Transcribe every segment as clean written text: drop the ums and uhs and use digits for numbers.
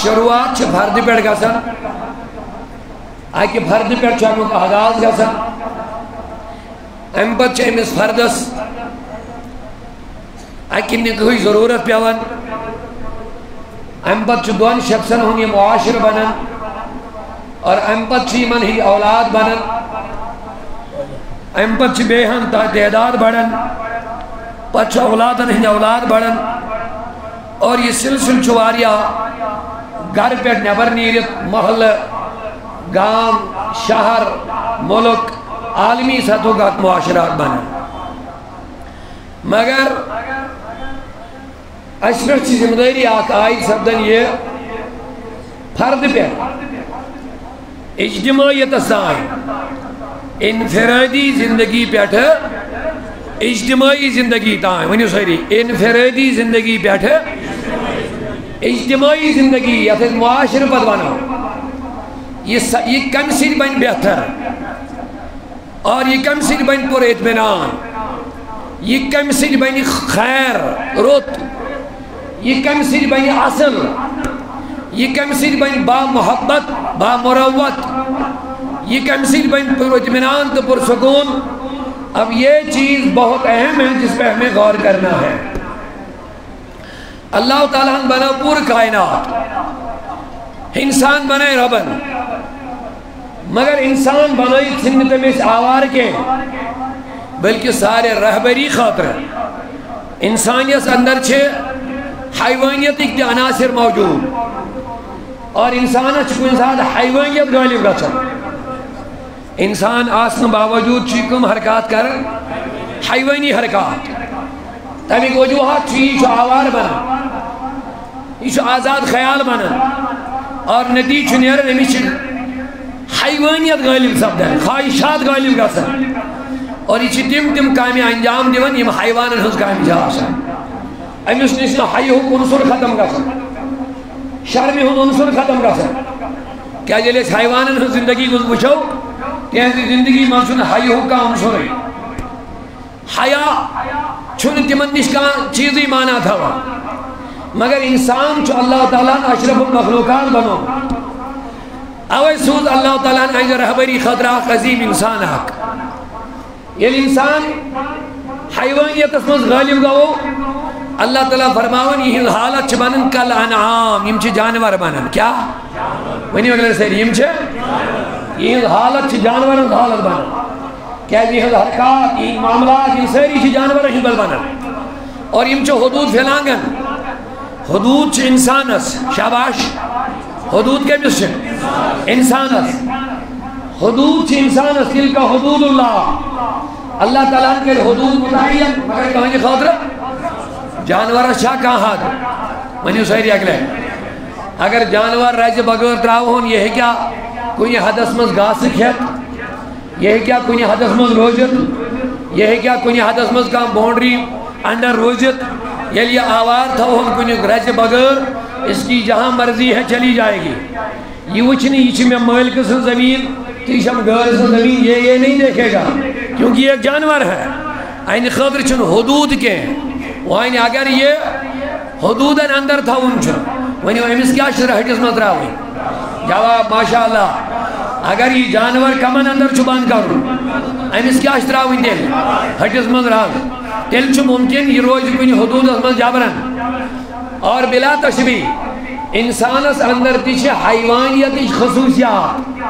شروعات چھ فرد پیٹ گسن اکہ فرد پیٹ چھ امیک آغاز گسن ام پت چھ امس فردس اکہ نکاحی ضرورت پیوان ام پت چھ دون شخصن ہن یہ معاشر بنن اور ام پت چھ من ہی اولاد بنن ام پت چھ بیہن تعداد بڑھن پت چھ اولادن ہن اولاد بڑھن اور یہ سلسل چواریا گھر پیٹ نبر نیرت محل گام شہر ملک عالمی سطح کا معاشرات بنا مگر اشرف چی ذمہ داری آئی سبدن یہ فرد پہ اجتماعیت سائن انفرادی زندگی پیٹھ اجتماعی زندگی تائیں ونیو ساری انفرادی زندگی پیٹھ اجتماعی زندگی یا پھر معاشر پت بنا یہ کم سیر بن بہتر اور یہ کم سیر بن پر اطمینان یہ کم سیر بن خیر رت یہ کم سیر بن اصل یہ کم سیر بن با محبت با مروت یہ کم سیر بن پر اطمینان تو پر سکون اب یہ چیز بہت اہم ہے جس پہ ہمیں غور کرنا ہے اللہ تعالیٰ بنا پور کائنات انسان بنائے ربن مگر انسان بنائی چھنت میں اس آوار کے بلکہ سارے رہبری خاطر انسانیت اندر چھے حیوانیت ایک دی عناصر موجود اور انسانت چھکو انسان حیوانیت غالب گا چھا انسان آسن باوجود چیکم حرکات کر حیوانی حرکات تب ایک وجوہات چیز جو آوار بنا یہ آزاد خیال بنا اور نتیج نیر نمیش حیوانیت غالب سب دیں خواہشات غالب گا سن اور یہ تم کامی انجام دیون یہ حیوان ہنس کامی جا سن امیس نشنا حی ہو انصر ختم گا سن شرمی ہو انصر ختم گا سن کیا جلیس حیوان ہنس زندگی کو وچھو کہ زندگی منسون حی ہو کا انصر ہے حیا چھن تمن نش کا چیزی مانا تھا مگر انسان چو اللہ تعالیٰ اشرف المخلوقات بنو اوے سود اللہ تعالیٰ نے رہبری خطرہ عظیم انسان حق یہ انسان حیوانیت اسمز غالب گو اللہ تعالیٰ فرماون یہ حالت چھ بنن کل انعام یم چھ جانور بنن کیا ونی اگلے سیر یم چھ یہ حالت چھ جانور حالت بنن کیا یہ حرکات یہ معاملات یہ ساری چھ جانور بل بنن اور یم چھ حدود پھیلانگن حدود چھ انسانس شاباش حدود کے مس انسانس حدود چھ انسانس تل کا حدود اللہ تعالیٰ کے حدود متعین مگر کہانی خاطر جانور شاہ کہاں حد منیو سہری اگلے اگر جانور رائج بغیر تراؤن یہ ہے کیا کوئی حدث مز گاس کھیت یہ ہے کیا کوئی حدث مز روجت یہ ہے کیا کوئی حدث مز کا باؤنڈری انڈر روجت یہ لئے آوار تھا ہم کوئی رائج بغیر اس کی جہاں مرضی ہے چلی جائے گی یہ وچھنی یہ میں ملک سے زمین تیشم گھر سے زمین یہ نہیں دیکھے گا کیونکہ یہ ایک جانور ہے این خطر چن حدود کے وائن اگر یہ حدودن اندر تھا ان چن ونیو امس کیا شرح ہٹس مت راوی جواب ماشاءاللہ اگر یہ جانور کمن اندر چبان کرو امس کیا شراوی دل ہٹس مت راوی تیل چھ ممکن یہ روز کنی حدود اسمت جابرن اور بلا تشبیح انسانس اندر تیچے حیوانیت خصوصیات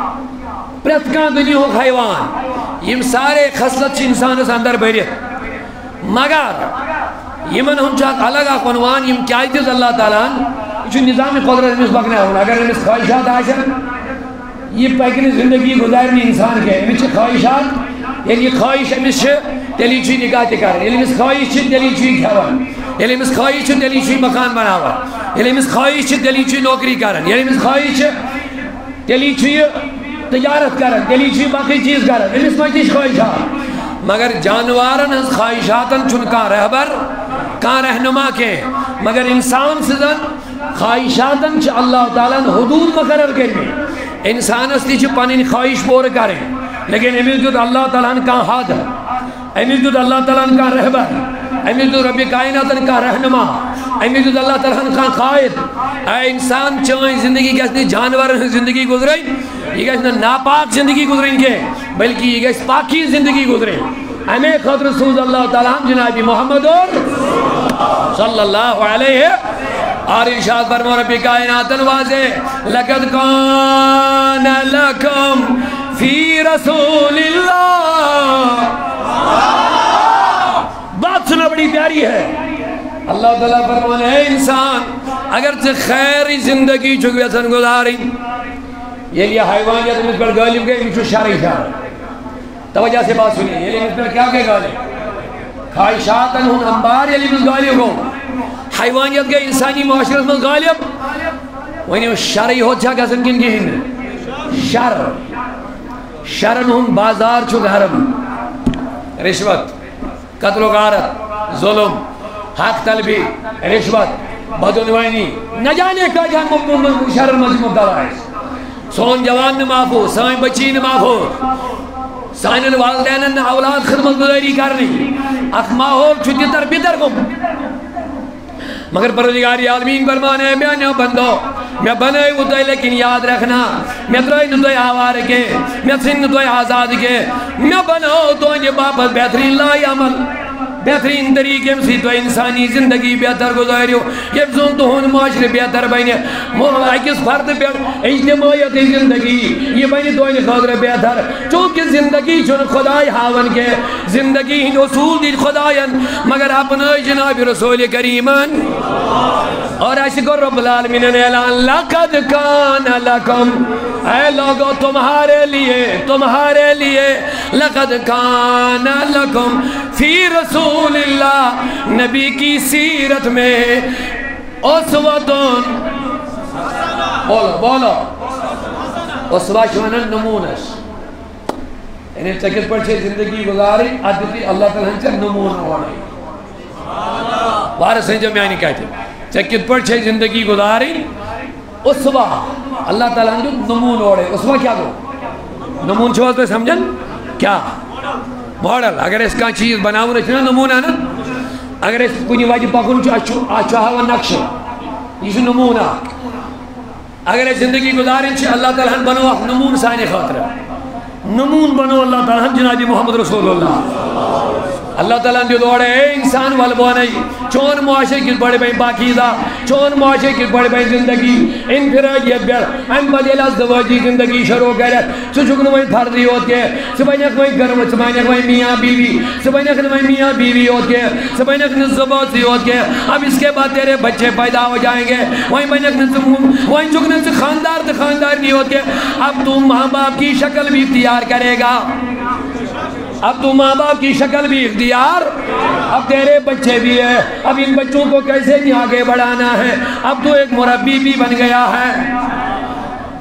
پرتکا دنیا ہو حیوان یہ سارے خصلت چھ انسانس اندر بیریت مگر یہ من ہم چاہت الگ اقوانوان یہ کیا دیز اللہ تعالیٰ یہ نظام قدرت میں اس بکنے ہونا اگر امس خواہشات آشن یہ پیکنی زندگی گزارنی انسان کے امس خواہشات یعنی خواہش امس تیلی چوی نکاح تکار یعنی امس خواہش تیلی چوی کھوان یعنی امس خواہش تیلی چوی مکان بناوا یعنی امس خواہش تیلی چوی نوکری کرن یعنی امس خواہش تیلی چوی تجارت کرن تیلی چوی باقی چیز کرن امس مجھیش خواہشات مگر جانوارن ہز خواہشاتن چن کا رہبر کا رہنما کے مگر انسان سزن خواہشاتن چھ اللہ تعالیٰ حدود مقرر کرنے انسان اسلی چھ پانین خواہش پور کریں لیکن امید جد اللہ تعالیٰ کا حد امید جد اللہ تعالیٰ کا رہبر امید جد رب کائنات کا رہنما امی دید اللہ تعالیٰ کان قائد اے انسان چاہیں زندگی گژھنہٕ جانورن زندگی گزرن یہ گژھنہٕ ناپاک زندگی گزرن کی بلکہ یہ گژھِ پاکی زندگی گزرن امی خاطر سوز اللہ تعالیٰ جناب محمد صلی اللہ علیہ اور ارشاد فرما رب کائنات واضح لقد کان لکم فی رسول اللہ بات سنا بڑی پیاری ہے اللہ تعالیٰ فرمانے ہے انسان اگر سے خیری زندگی چھو گیسن گزاری یہ لئے حیوانیت میں پر غالب گئے مجھو شرعی شرع توجہ سے بات سنیے یہ لئے مجھ پر کیا گئے غالب خواہشاتن ہن انبار یہ لئے مجھ غالب ہوں حیوانیت گئے انسانی معاشرت میں غالب وہی شرعی ہو چھا گیسن کن کی ہن شرن ہن بازار چھو گھرم رشوت قتل و غارت ظلم حق طلبی رشوت بدعنوانی نہ جانے کا جہاں شرر مجھے مبتلا ہے سون جوان نہ معافو سائن بچی نہ معافو سائن والدین نہ اولاد خدمت گزاری کرنی اخ ماحول چھتی تر بیتر کو مگر پروردگار عالمین فرمانے میں نہ بندو میں بنائے ہوتا لیکن یاد رکھنا میں ترائی نتوئی آوار کے میں سن نتوئی آزاد کے میں بناؤ تو انجھے باپت بہترین لائی عمل بہترین طریقے سے تو انسانی زندگی بہتر گزاریو یہ بزن تو ہون معاشرے بہتر بہنے اکس فرد پر اجتماعیت زندگی یہ بہنے تو انہیں خاطر بہتر چونکہ زندگی چون خدای حاون کے زندگی ہن اصول دی خدایان مگر اپنا جناب رسول کریمان اور ایسی کو رب العالمین نے اعلان لقد کان لکم اے لوگو تمہارے لیے لقد کان لکم فی رسول اللہ نبی کی سیرت میں اسوتن بولو اسوہ شوانن نمونش انہیں چکت پر چھے زندگی گزاری عدتی اللہ تعالیٰ ہنچے نمون ہونے وارث ہیں جو میں نہیں کہتے چکت پر چھے زندگی گزاری اسوہ اللہ تعالیٰ ہنچے نمون ہونے اسوہ کیا دو نمون چھوز پہ سمجھن کیا ماڈل اگر اس کا چیز بناؤں رہتے ہیں نمونہ نا اگر اس کنی واجی پاکن چاہا و نقش یہ نمونہ اگر اس زندگی گزارن چھے اللہ تعالیٰ بنو نمون سائنے خاطر نمون بنو اللہ تعالیٰ جناب محمد رسول اللہ تعالیٰ نے دوڑے اے انسان والبوانی چون معاشرے کی بڑے بہن پاکیزہ چون معاشرے کی بڑے بہن زندگی انفرادیت بیار ام بدل ازدواجی زندگی شروع کرے سچکن وہی پھردی ہوت کے سبینک وہی گرم سبینک وہی میاں بیوی سبینک وہی میاں بیوی ہوت کے سبینک نزباتی ہوت کے اب اس کے بعد تیرے بچے پیدا ہو جائیں گے وہی بینک نزمون وہی چکن سے خاندار نہیں ہوت کے اب تو ماں باپ کی شکل بھی اختیار کرے گا اب تو ماں باپ کی شکل بھی اختیار اب تیرے بچے بھی ہیں اب ان بچوں کو کیسے نہیں آگے بڑھانا ہے اب تو ایک مربی بھی بن گیا ہے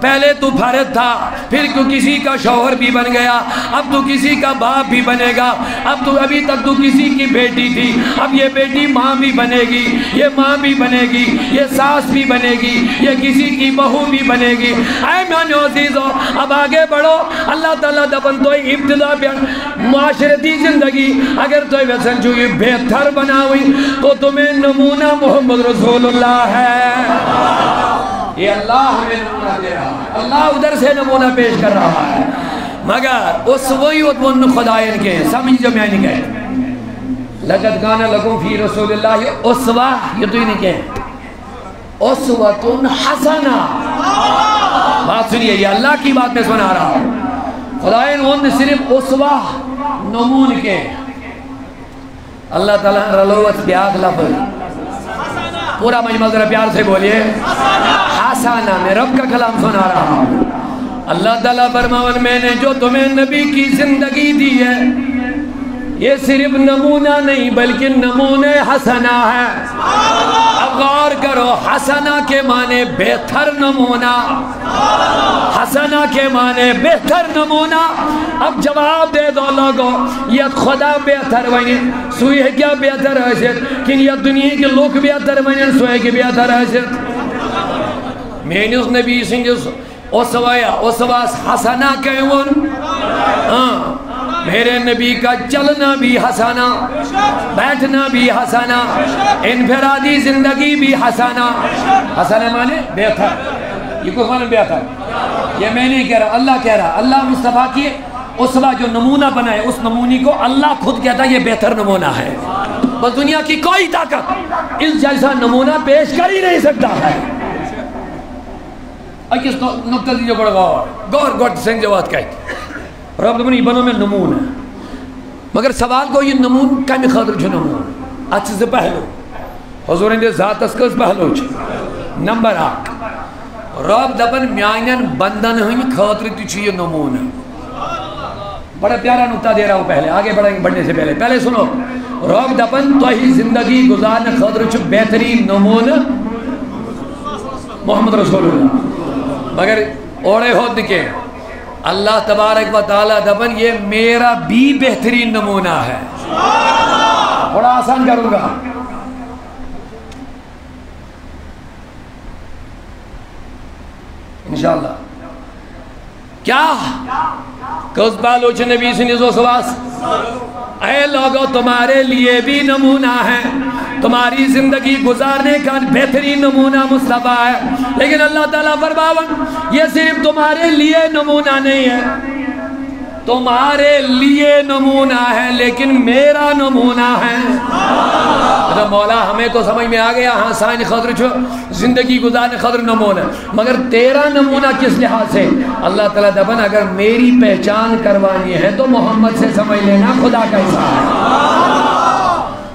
پہلے تو فرد تھا پھر تو کسی کا شوہر بھی بن گیا اب تو کسی کا باپ بھی بنے گا اب تو ابھی تک تو کسی کی بیٹی تھی اب یہ بیٹی ماں بھی بنے گی یہ ماں بھی بنے گی یہ ساس بھی بنے گی یہ کسی کی بہو بھی بنے گی اے میانو عزیزو اب آگے بڑھو اللہ تعالیٰ دبن تو ابتدا پر معاشرتی زندگی اگر تو ویسن جو یہ بہتر بناوئی تو تمہیں نمونہ محمد رسول اللہ ہے یہ اللہ ہمیں نمونہ دے رہا ہے اللہ ادھر سے نمونہ پیش کر رہا ہے مگر اس وہی اتمن خدائن کے سمجھ جو میں نہیں کہے لقد کان لکم فی رسول اللہ اسوہ یہ تو ہی نہیں کہے اسوۃ حسنہ بات سنیے یہ اللہ کی بات میں سنا رہا ہوں خدائن ان صرف اسوہ نمون کے اللہ تعالیٰ رلوت بیاغ لفظ پورا مجمع ذرا پیار سے بولیے حسانہ میں رب کا کلام سنا رہا ہوں اللہ تعالیٰ فرماون میں نے جو تمہیں نبی کی زندگی دی ہے یہ صرف نمونہ نہیں بلکہ نمونہ حسنہ ہے اب غور کرو حسنہ کے معنی بہتر نمونہ حسنہ کے معنی بہتر نمونہ اب جواب دے دو لوگوں یہ خدا بہتر بنی سوئی ہے کیا بہتر حیثیت کہ یہ دنیا کے لوگ بہتر بنی سوئی کی بہتر حیثیت میں نے اس نبی سنجھس اسوایا اسواس حسنہ کہون میرے نبی کا چلنا بھی حسانہ، بیٹھنا بھی حسانہ، انفرادی زندگی بھی حسانہ۔ حسانہ مانے بہتر، یہ کوئی مانے بہتر، یہ میں نہیں کہہ رہا، اللہ کہہ رہا۔ اللہ مصطفیٰ کی اسوہ جو نمونہ بنائے، اس نمونی کو اللہ خود کہتا ہے یہ بہتر نمونہ ہے، بس دنیا کی کوئی طاقت اس جیسا نمونہ پیش کر ہی نہیں سکتا ہے۔ اکیس نکتہ دیجئے بڑا غور گوٹ سنگ جواد کہتے رب دبن یہ بنو میں نمون ہے، مگر سوال کو یہ نمون کمی خاطر چھو نمون اچھ سے پہلو حضور اندے ذات اس کس پہلو چھو۔ نمبر 1 رب دبن میانین بندن ہنی خاطر تیچھو یہ نمون ہے۔ بڑا پیارا نکتہ دے رہا ہوں پہلے، آگے بڑھنے سے پہلے سنو، رب دبن تو ہی زندگی گزارنے خاطر چھو بہترین نمون محمد رسول اللہ، مگر اوڑے ہو دکھے اللہ تبارک و تعالی دبن یہ میرا بھی بہترین نمونہ ہے۔ بڑا آسان کروں گا، انشاءاللہ۔ کیا کس بالوچ نبی سے نزو سواس، اے لوگو تمہارے لیے بھی نمونہ ہے، تمہاری زندگی گزارنے کا بہترین نمونہ مصطفیٰ ہے، لیکن اللہ تعالیٰ فرماون یہ صرف تمہارے لیے نمونہ نہیں ہے، تمہارے لیے نمونہ ہے لیکن میرا نمونہ ہے۔ تو مولا ہمیں تو سمجھ میں آ گیا، ہاں سائن خضر چھو زندگی گزارنے خضر نمونہ، مگر تیرا نمونہ کس لحاظ سے؟ اللہ تعالیٰ دبن اگر میری پہچان کروانی ہے تو محمد سے سمجھ لینا خدا کیسا ہے،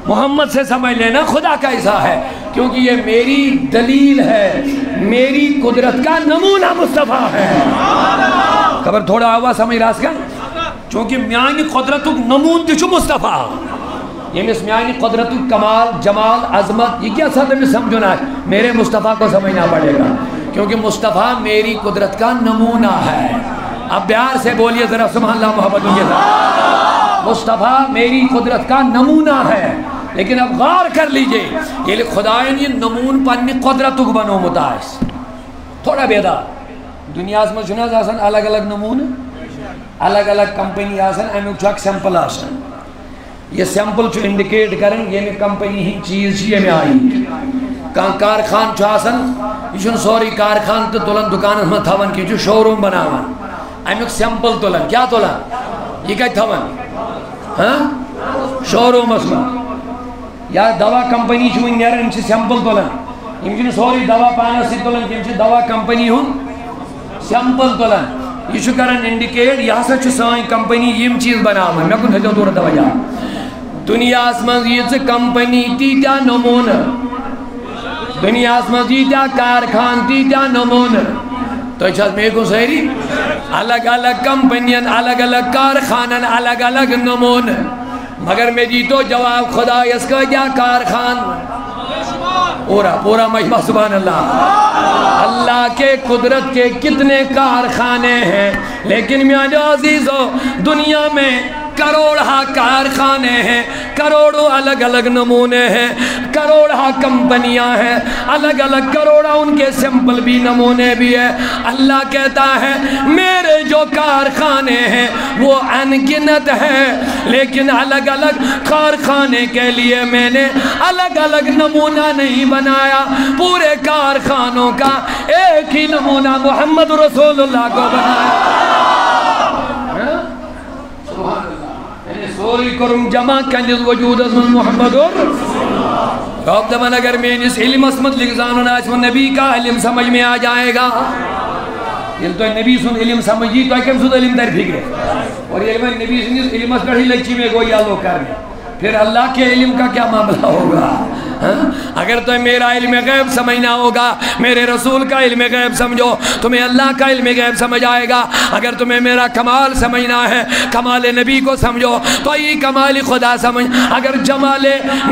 محمد سے سمجھ لینا خدا کیسا ہے، کیونکہ یہ میری دلیل ہے، میری قدرت کا نمونہ مصطفیٰ ہے۔ خبر تھوڑا آواز سمجھ راس کا، چونکہ میانی قدرت نمون دیچو مصطفیٰ، یہ اس میانی قدرت کمال جمال عظمت یہ کیا ساتھ میں سمجھنا ہے، میرے مصطفیٰ کو سمجھنا پڑے گا، کیونکہ مصطفیٰ میری قدرت کا نمونہ ہے۔ اب پیار سے بولیے ذرا سبحان اللہ محمد کے ساتھ، مصطفیٰ میری قدرت کا نمونہ ہے، لیکن اب غور کر لیجئے یہ خدایان یہ نمون پنی قدرت کو بنو متاث تھوڑا بیدار دنیا میں جناز آسان الگ الگ نمون الگ الگ کمپنی آسان امیک چھو اک سیمپل آسان، یہ سیمپل چھو انڈیکیٹ کریں یہ میں کمپنی ہی چیز چیئے میں آئی، کان کارخان چھو آسان یہ چھو سوری کارخان تو تولن دکان میں تھاون کی چھو شوروم بناون، امیک سیمپل تولن کیا تولن یہ کیا تھاون شوروم اسما یا دوا کمپنی چھو انیار ان سے سیمپل تولن ان چھو سوری دوا پانا سی تولن ان چھو دوا کمپنی ہوں سیمپل تولن یہ چھو کرن انڈیکیٹ یہاں سے چھو سوائیں کمپنی یہ چیز بناون میں کن تھا دور توجہ دنیا اسمان یہ سے کمپنی تی تیا نمون دنیا اسمان یہ تیا کارخان تی تیا نمون تو اچھا میں کو سہری الگ الگ کمپنین الگ الگ کارخانن الگ الگ نمون مگر میں جی تو جواب خدا اس کا کیا کارخان پورا مجمع سبحان اللہ اللہ کے قدرت کے کتنے کارخانے ہیں لیکن میاں عزیزو دنیا میں کروڑہ کارخانے ہیں کروڑوں الگ الگ نمونے ہیں کروڑہ کمپنیاں ہیں الگ الگ کروڑہ ان کے سمپل بھی نمونے بھی ہیں اللہ کہتا ہے میرے جو کارخانے ہیں وہ انگنت ہیں لیکن الگ الگ کارخانے کے لیے میں نے الگ الگ نمونہ نہیں بنایا پورے کارخانوں کا ایک ہی نمونہ محمد رسول اللہ کو بنایا سوری کرم جمع کنیز وجود از من محمد رب دمن اگر میں اس علم اسمت لگزانونا اس من نبی کا علم سمجھ میں آ جائے گا یہ تو نبی سن علم سمجھی تو کم سن علم در پھگرے اور یہ علم نبی سن علم اس بڑھی لچی میں گوئی آلو کرنے پھر اللہ کے علم کا کیا معاملہ ہوگا اگر تمہیں میرا علم غیب سمجھنا ہوگا میرے رسول کا علم غیب سمجھو تمہیں اللہ کا علم غیب سمجھ آئے گا اگر تمہیں میرا کمال سمجھنا ہے کمال نبی کو سمجھو تو یہ کمال خدا سمجھ اگر جمال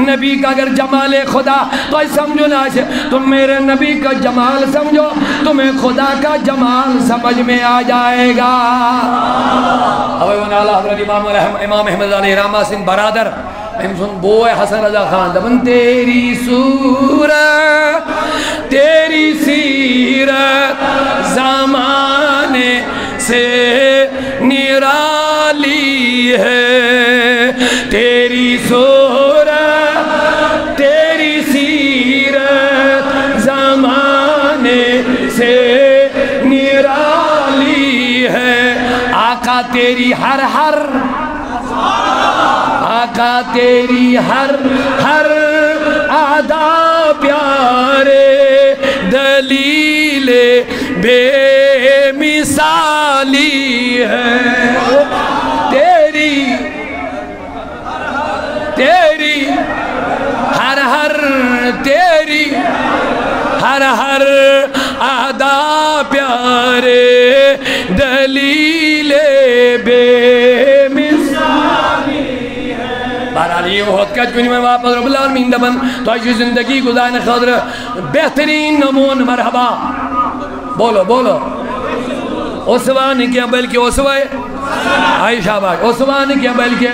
نبی کا اگر جمال خدا تو یہ سمجھو نہ تم میرے نبی کا جمال سمجھو تمہیں خدا کا جمال سمجھ میں آ جائے گا حضرت امام احمد علیہ رحمہ سن برادر بوئے حسن رضا خان دبن تیری صورت تیری سیرت زمانے سے نرالی ہے آقا تیری ہر ہر آقا تیری ہر ہر ادا پیارے دلیل بے مثالی ہے تیری تیری ہر ہر تیری ہر ہر ادا پیارے دلیل بے مثالی ہے بہرحال یہ وقت کچھ کنی میں واپس رب العالمین دبن تو ایسی زندگی گزارنے خاطر بہترین نمون مرحبا بولو بولو اسوا نہیں کیا بلکہ اسوا ہے آئی شاباش اسوا نہیں کیا بلکہ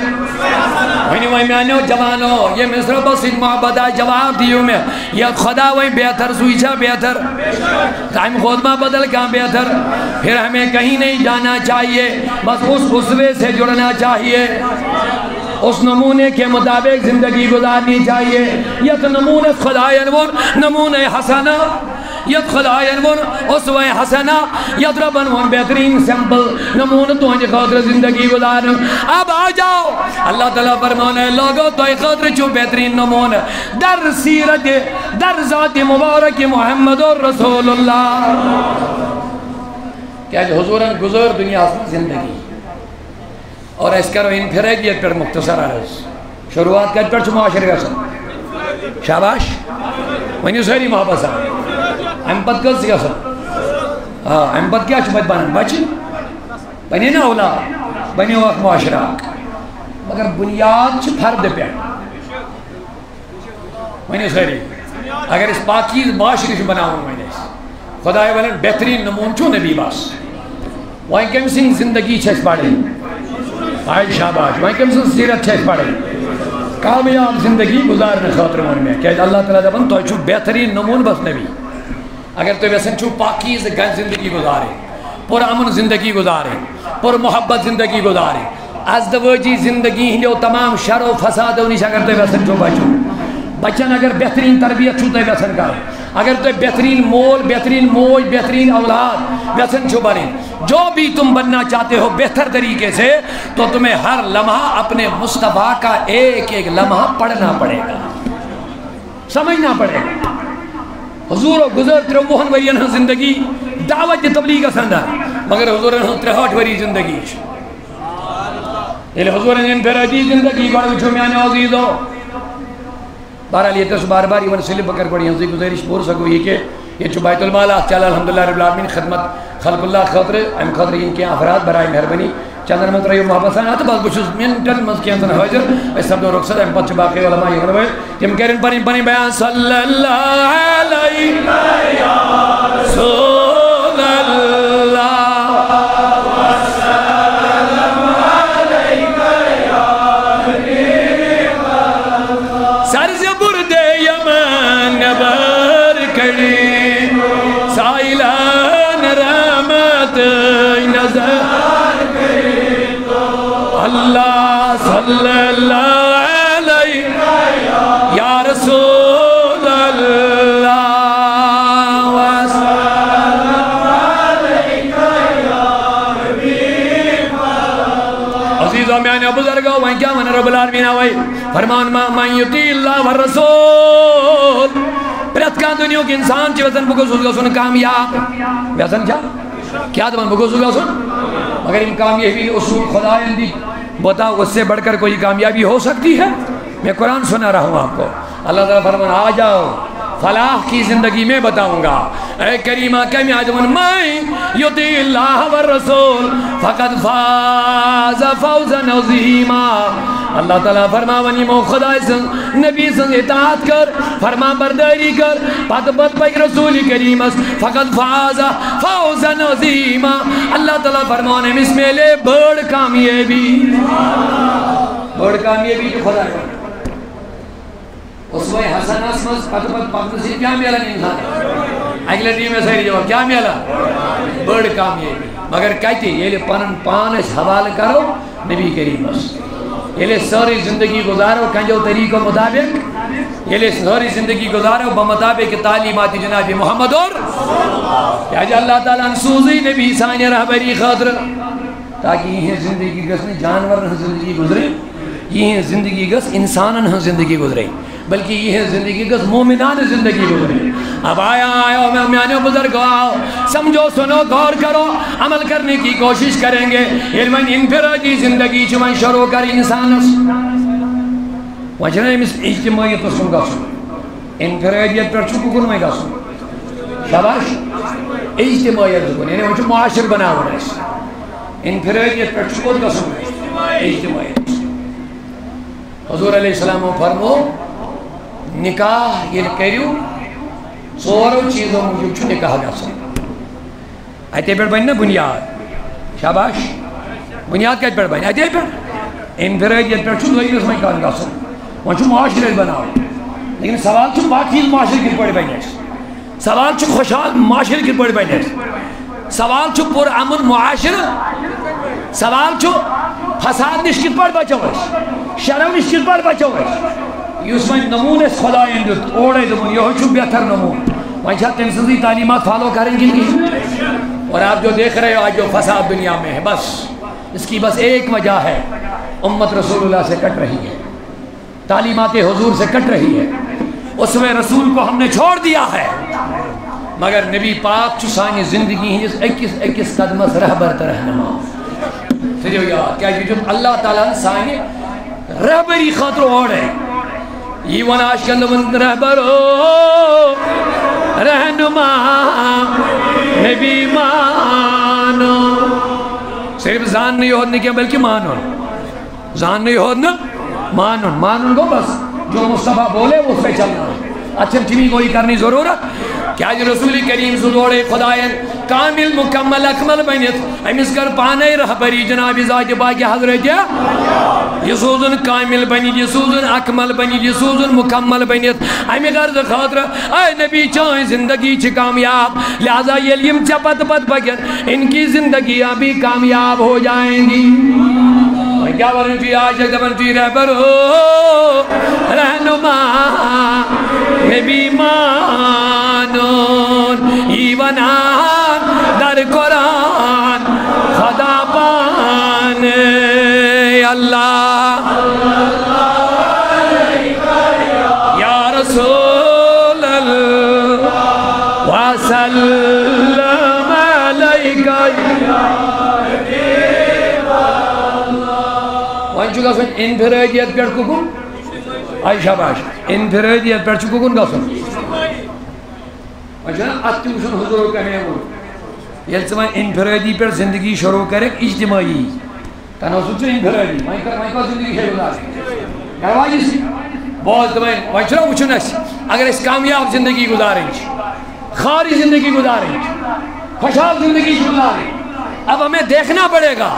وہی میانو جوانو یہ مصر بسید محبتہ جواب دیو میں یہ خدا وہی بہتر سوئیچا بہتر ٹائم خودمہ بدل کہاں بہتر پھر ہمیں کہیں نہیں جانا چاہیے بس اس اسوے سے جڑنا چاہیے اس نمونے کے مطابق زندگی گزارنی چاہیے یہ نمونہ خدا ینور نمونہ حسنہ ید خدا ینور اسوہ حسنہ ید ربن ون بہترین سیمپل نمونہ تو انجی خاطر زندگی گزارن اب آ جاؤ اللہ تعالیٰ فرمانے لوگو تو ای خاطر چو بہترین نمونہ در سیرت در ذات مبارک محمد رسول اللہ کیا جو حضوراً گزر دنیا زندگی اور اس کرو انفرادیت پر مختصر عرض شروعات کر پر چو معاشر گسن شاباش ونیو سہری محبت سا امپت کل سکا سا امپت کیا چو بنن بچن بنی نا اولاد بنی وقت معاشرہ مگر بنیاد چو فرد پہ ونیو سہری اگر اس پاکیز معاشرہ چو بناؤں میں نے خدای ولن بہترین نمون چو نبی باس وہاں کم سنگ زندگی چھس پاڑے آئی شاباش وہاں کم سنگ سیرت چھس پاڑے کامیاب زندگی گزارنے خاطر من میں کہ اللہ تعالیٰ دبن تو چھو بہترین نمون بس نبی اگر تو ویسن چھو پاکیز گن زندگی گزارے پر امن زندگی گزارے پر محبت زندگی گزارے از دوجی زندگی ہندیو تمام شر و فساد و نیش اگر تو ویسن چھو بچو بچن اگر بہترین تربیت چھو تو ویسن کر اگر تو بہترین مول بہترین موج بہترین اولاد ویسن چھو بنے جو بھی تم بننا چاہتے ہو بہتر طریقے سے تو تمہیں ہر لمحہ اپنے مصطفیٰ کا ایک ایک لمحہ پڑھنا پڑے گا سمجھنا پڑے گا حضور و گزر تروہن ورین زندگی دعوت تبلیغ سندہ مگر حضور ان 63 وری زندگی یہ حضور ان پھرادی زندگی بڑھ چھو میانے عزیز ہو بہرحال یہ تس بار بار یہ سلپ بکر پڑی ہنسی گزارش پور سکو یہ کہ یہ چو بیت المال چل الحمدللہ رب العالمین خدمت خلق اللہ خاطر ام خاطر ان کے افراد برائے مہربانی چندر منتر یہ محبت سنات بس بچوز منٹل مز کی انسان حاضر اس سب دو رخصت ام پچ باقی علماء یہ کرو تم کرن پرین پرین بیان صلی اللہ علیہ رسول اللہ اللہ صلی اللہ علیہ یا رسول اللہ وسلم علیہ یا حبیب اللہ عزیز و میانے بزرگو وہیں کیا من رب العالمین آوائی فرمان من یطیع اللہ والرسول پرتکان دنیوں کی انسان چی وزن بگو سن کامیاب وزن کیا دمان بگو سن مگر ان کامیابی اصول خدا دی بتاؤ اس سے بڑھ کر کوئی کامیابی ہو سکتی ہے میں قرآن سنا رہا ہوں آپ کو اللہ تعالیٰ فرمان آ جاؤ فلاح کی زندگی میں بتاؤں گا اے کریمہ کمی آجمن میں یطیع اللہ والرسول فقد فاز فوزا عظیما اللہ تعالیٰ فرماونی مو خدا سن نبی سن اطاعت کر فرما برداری کر پت بد پاک رسول کریم فقد فاز فوزا عظیما اللہ تعالیٰ فرمانے بسم لے بڑ کامیابی تو خدا ہے اس وقت حسن اسمس قطبت پاکتسی کیا میلا نہیں تھا اگلے ٹیم میں صحیح جواب کیا میلا بڑ کامیابی مگر کہتی یہ لئے پانش حوال کرو نبی کریم بس یہ لئے ساری زندگی گزارو کنجو طریقہ مطابق یہ لئے ساری زندگی گزارو بمطابق تعلیمات جناب محمد اور یا جا اللہ تعالیٰ انسوزی نبی ثانی رہبری خاطر تاکہ یہ زندگی گس جانور زندگی گزرے، یہ زندگی گس انسانن زندگی گزرے، بلکہ یہ زندگی گس مومنان زندگی گزرے۔ اب آیا میانے بزرگ آؤ، سمجھو سنو غور کرو، عمل کرنے کی کوشش کریں گے۔ علم انفرادی زندگی چمن شروع کر انسانس وجہ امس اجتماعیت کن گھن، انفرادیت پہ کن وی گھن، شاباش اجتماعیت کن، یعنی وہ معاشر بناون اس انفرادیت پہ کت گھن اجتماعیت۔ حضور علیہ السلام فرمو نکاح یہ کریو ژورو چیزوں موجود نکاح گھن، اتے پہ بن نا بنیاد، شاباش بنیاد کت پہ بن اتے پہ انفرادیت پہ دویمس من کن گھن، وہ معاشرت بناو، لیکن سوال باقی معاشر کت پہ بن، سوال خوشحال معاشر کت پہ بن، سوال پر امن معاشر، سوال فساد نش کت پہ بچو، شرم نش کت پہ بچو، اس وقت نمون اس خدایین دیت اوڑے دمون یہ بہتر نمون، وہاں تم سنزی تعلیمات فالو کریں گے نہیں۔ اور آپ جو دیکھ رہے ہو آج جو فساد دنیا میں ہے، بس اس کی بس ایک وجہ ہے، امت رسول اللہ سے کٹ رہی ہے، تعلیمات حضور سے کٹ رہی ہے، اس میں رسول کو ہم نے چھوڑ دیا ہے، مگر نبی پاک سانی زندگی ہے جس اکس قدمس رہبر رہنما سجو یاد کیا جو اللہ تعالیٰ سانی رہبری خاطر اوڑ ہے، یہ وناش کندمن رہبر رہنما نبی مانو، صرف زان نہیں ہونے کیا بلکہ مانو، زان نہیں ہونے مانن کو بس جو مصطفیٰ بولے وہ اس پہ چلنا ہے، اچھا چمی کوئی کرنی ضرورت کیا جو رسول کریم سدوڑے خدایت کامل مکمل اکمل بنیت امس کر پانے رہبری جناب ذات باقی حضرت یہ سوزن کامل بنیت، یہ سوزن اکمل بنیت، یہ سوزن مکمل بنیت، امی غرض خاطر اے نبی چاہیں زندگی چھ کامیاب، لہذا یہ یم چپت پت بکر ان کی زندگی ابھی کامیاب ہو جائیں گی۔ کیا ورن فی آجک دبن فی رہبر رہنما نبی مانون ایونان در قرآن خدا پان اللہ یا رسول اللہ وسلم علیکہ چکا سن انفرادیت پر ککن آئی شاباش انفرادیت پر ککن گا سن وجہ اتیو سن حضور کہنے وہ یہ سمان انفرادی پر زندگی شروع کرے اجتماعی تناسب سے انفرادی مائن کا زندگی شروع کرے کروائی سی بہت دمائن وجہ وچھن ایسی اگر اس کامیاب زندگی گزاریں خاری زندگی گزاریں خوشحال زندگی گزاریں اب ہمیں دیکھنا پڑے گا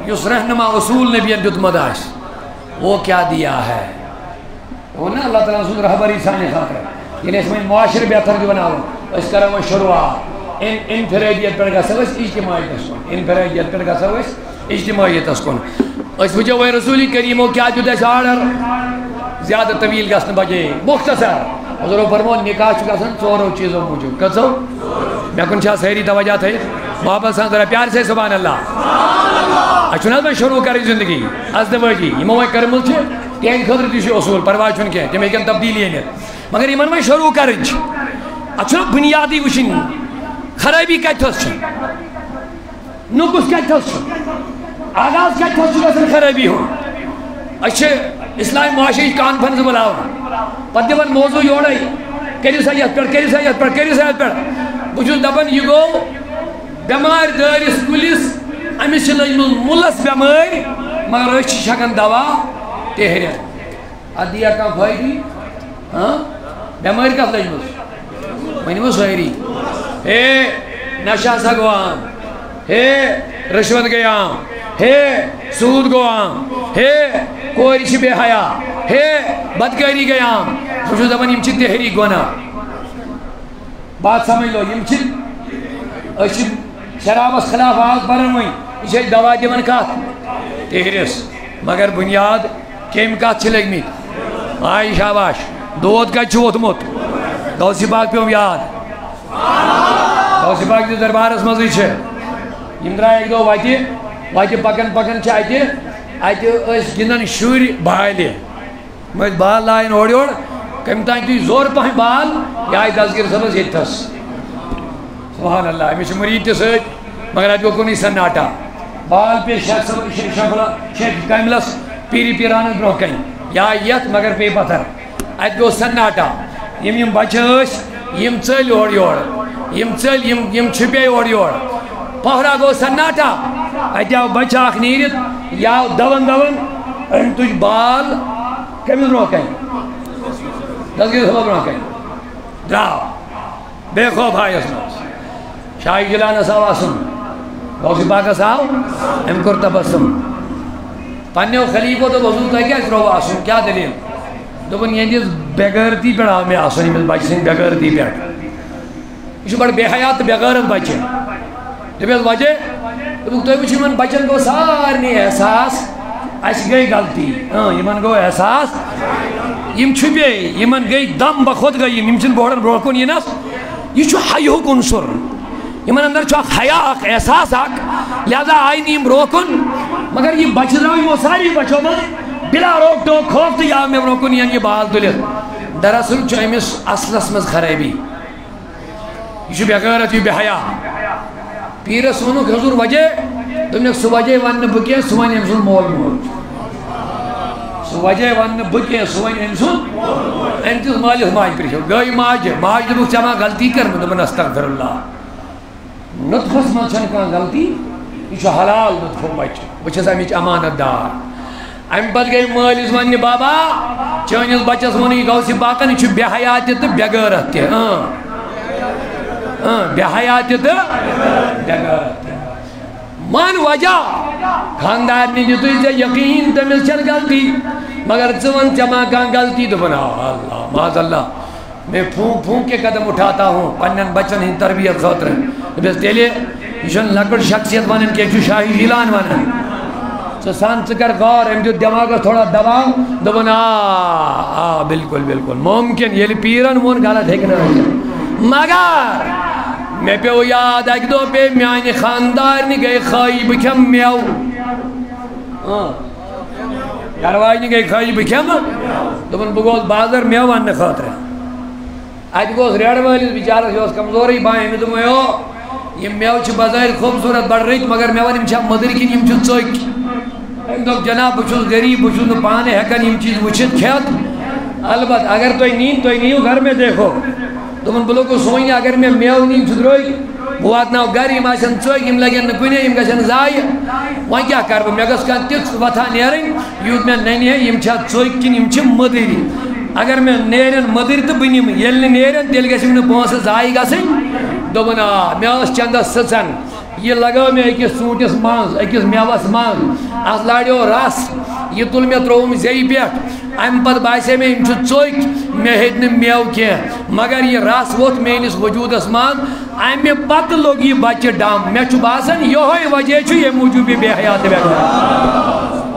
اس رہنما اصول نے بھی انجد مداش وہ کیا دیا ہے وہ نا اللہ تعالیٰ رسول رہبری سانے خاطر یعنی اس میں معاشر بہتر جو بناؤ اس کرم و شروعات انفرادیت پر گا سوس اجتماعیت اس کن انفرادیت پر گا سوس اجتماعیت اس کن اس وجہ وہ رسول کریم و کیا جو دے شاڑر زیادہ طویل گسن بجے مختصر حضور فرمون نکاح چکا سن چورو چیزوں موجود کسو میں کن چاہ سہری توجہ تھے محبت سان ذرا پیار سے سبحان اللہ اچھنات میں شروع کری زندگی از دواجی یہ موئی کرمل چھے تین خضر دیشی اصول پرواہ چھن کے جمعی کن تبدیلی ہے مگر ایمان میں شروع کرن چھے اچھنات بنیادی وشن خرابی کہت تھس چھن نکس کہت تھس چھن آغاز کہت تھس چھن اصل خرابی ہو اچھے اسلامی معاشی کانفرنس بلاؤ پدیون موضوع یوڑائی کری سیاد پر بچھو دبن یہ گو بیمار دارس کلس امس ملس بیمار مگر اس شکن دوا تہرین ادیہ کا فائدی بیمار کت لجمس ونمو سہری ہے نشہ سا گو عام ہے رشوت گئی عام ہے سود گو عام ہے کوئی بے حیا ہے بدکاری گئی عام بچھو دبن یم چھ تہری گونا بات سمجھ لو یم چھ شراب اس خلاف آز برن ہوئی اسے دوا دیون کات تہرس مگر بنیاد کیم کات چھ لگمی آئی شاباش دود کا چھوت مت غوثی پاک پہ یاد غوثی پاک دی دربار اس مزید چھے یم درہ ایک دو واتی وتہ پکان پکان گندان شر بالہ بال لائن اور یور کم تان تھی زور پہن بال یہ آئی دستگیر صبس یتس سبحان اللہ امس مرید تہ ست مگر اتہ گو کن سناٹا بال پہ شیخ کاملس پیری پیرانس برو کن یا یت مگر پہ پتھر ات گو سناٹا یم بچہ یم ژل اور یور یم ژل یم چھپے اور یور پہرا گو سناٹا ات آو بچہ اخ نیرت یہ آو دون دون ام تج بال کمس برو کن دستگیر صبح برو کن دراو بے خوف آئی اس مز شاہ جلانس آو آسن غوث پاکس آو ام کر تبسم پنیو خلیفو تو وضو تہ کیا رو آسن کیا دلیل دپن یہ بےغیرتی پہ آو میں آسن امس بچہ سن بےغیرتی پہ یہ بڑ بے حیات بےغیرت بچہ دپس وجہ دپک تھی وچ یمن بچن گو سارنی احساس اس گئی غلطی یمن گو احساس یم چھپے یمن گئی دم بخود گئی یم چھ بوڑن برو کن ینس یہ حیاک عنصر یمن اندر چھ حیا اخ احساس اخ لہذا آئی نیم برو کن مگر یہ بچ درو یمو ساری بچو من بلا روک ٹوک خوف تو یا میں برو کن یہ بال تلت دراصل چھ امس اصلس مز خرابی یہ بےغیرت یہ بے حیا پیرس ونک حضور وجہ دمک سہ وجہ ون بہ سہ ون ام سن مول موج سہ وجہ ون بہ سہ ون ام سن امتس مالس ماج پریشو گئی ماج دپک ژےٚ ما غلطی کٔرمٕژ دوٚپُن استغفر اللہ نطفس منٛز چھنہٕ کانٛہہ غلطی یہ چھُ حلال نطفو بچہ بہٕ چھس امِچ امانت دار امہ پتہٕ گٔے مٲلِس وننہِ بابا چٲنِس بچس ووٚنُے غوثِ پاکن یہِ چھُ بے حیا تہِ تہٕ بے غیرت تہِ بے حیا تہِ تہٕ بے غیرت تہِ من وجہ خاندارنی دِتُے ژےٚ یقین تٔمِس چھنہٕ غلطی مگر ژٕ وَن ژےٚ ما کانٛہہ غلطی دوٚپُن اللہ معاذ اللہ میں پھونک پھونک کے قدم اٹھاتا ہوں پنن بچن ہند تربیت خاطر دپس تیلہِ یہ چھُنہٕ لۄکٕٹ شخصیت ونان کینٛہہ یہِ چھُ شاہی جیلان ونان ژٕ سن ژٕ کر غور أمۍ دیُت دٮ۪ماغس تھوڑا دباو دوٚپُن آ بالکل بالکل ممکن ییٚلہِ پیرن ووٚن غلط ہیٚکہِ نہٕ ٲسِتھ مگر مےٚ پیوٚو یاد اکہِ دۄہ پے میانہِ خاندارنہِ گٔے خٲیی بہٕ کھٮ۪مہٕ مٮ۪وٕ گرواجنہِ گٔے خٲیی بہٕ کھٮ۪مہٕ دوٚپُن بہٕ گوٚوس بازر مٮ۪وٕ اننہٕ خٲطرٕ اتہ گوس ریڑ وٲلِس بِچارس یہِ اوس کمزورٕے پہن أمِس دوٚپُن یو یِم مٮ۪وٕ چھِ بظٲہِر خوٗبصوٗرت بڑٕ رٕتۍ مگر مےٚ وَن یِم چھا مٔدٕرۍ کِنہٕ یِم چھِ ژۄکۍ أمۍ دوٚپ جناب بہٕ چھُس غریٖب بہٕ چھُس نہٕ پانہٕ ہٮ۪کان یِم چیٖز وٕچھِتھ کھٮ۪تھ البتہ اگر تُہۍ نِیِو گھر میں دیکھو دوٚپُن بہٕ لوٚگُس سونہِ اگر مےٚ مٮ۪وٕ نِنۍ چھِ درٛوٚگۍ بہٕ واتناو گرٕ یِم آسن ژۄکۍ یِم لگن نہٕ کُنے یِم گژھن ضایہِ وۄنۍ کیٛاہ کَرٕ بہٕ مےٚ گٔژھ کانٛہہ تِژھ وَتھا نیرٕنۍ یُتھ مےٚ نَنہِ ہے یِم چھا ژۄکۍ کِنہٕ یِم چھِ مٔدٕرۍ اگر میں نیرن مدر تو بنم یل نیرن تیل گھم نا پونسہ ضائع گھن دوپن آ مے چندس سژن یہ لگو مے اکس ژوٗنٛٹھِس منٛز اکس میوس منٛز اتھ لاڑیو رس یہ تُل مے ترووُم زیٚیہِ پٮ۪ٹھ امہِ پتہٕ باسے مے یِم چھِ ژۄکۍ مےٚ ہیٚتۍ نہٕ مٮ۪وٕ کینٛہہ مگر یہ رس ووٚتھ میٲنِس وجوٗدس منٛز امہِ پتہٕ لوٚگ یہِ بچہِ ڈم مےٚ چھُ باسان یِہوے وجہ چھُ ییٚمہِ موٗجوٗب یہِ بے حیات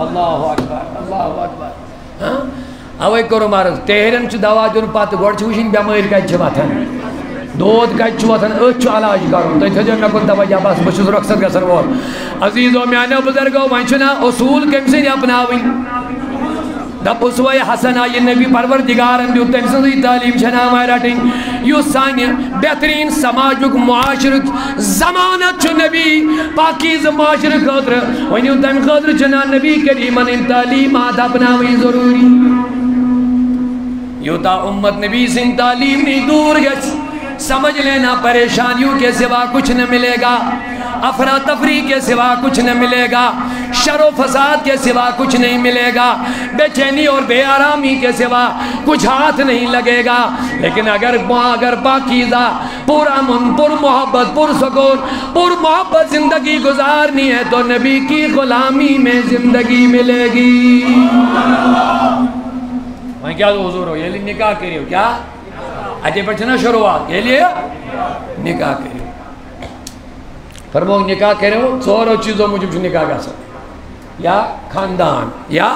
اللہ اکبر اللہ اکبر اوے کوٚرُم عرض تیرن چھُ دوا دیُن پتہٕ گۄڈٕ چھِ وٕچھِنۍ بٮ۪مٲرۍ کتہِ چھِ وۄتھان دود کتہِ چھُ وۄتھان أتھۍ چھُ علاج کرُن تُہۍ تھٲیزیو مےٚ کُن توجہ بس بہٕ چھُس رۄخصت گژھن وول عزیٖزو میانیو بُزرگو وۄنۍ چھُنا اصوٗل کٔمۍ سٕنٛدۍ اپناوٕنۍ دپ اسوے حسنا یہ نبی پروردگارن دیُت تٔمۍ سٕنٛزٕے تعلیٖم چھےٚ نامے رٹٕنۍ یُس سانہِ بہتریٖن سماجُک معاشرُک ضمانت چھُ نبی پاکیٖزٕ معاشرٕ خٲطرٕ ؤنِو تمہِ خٲطرٕ چھِنا نبی کریٖمن ہٕنٛدۍ تعلیٖمات اپناوٕنۍ ضروٗری یوتا امت نبی سن تعلیم نہیں دور گچ سمجھ لینا پریشانیوں کے سوا کچھ نہ ملے گا افراتفری کے سوا کچھ نہ ملے گا شر و فساد کے سوا کچھ نہیں ملے گا بے چینی اور بے آرامی کے سوا کچھ ہاتھ نہیں لگے گا لیکن اگر پاکیزہ پر امن پر محبت پر سکون پر محبت زندگی گزارنی ہے تو نبی کی غلامی میں زندگی ملے گی وہیں کیا حضور ہو یہ لیے نکاح کریو کیا اجے پر چھنا شروعات یہ لیے نکاح کریو فرمو نکاح کریو ژورو چیزوں مجھے چھو نکاح گا سکتا یا خاندان یا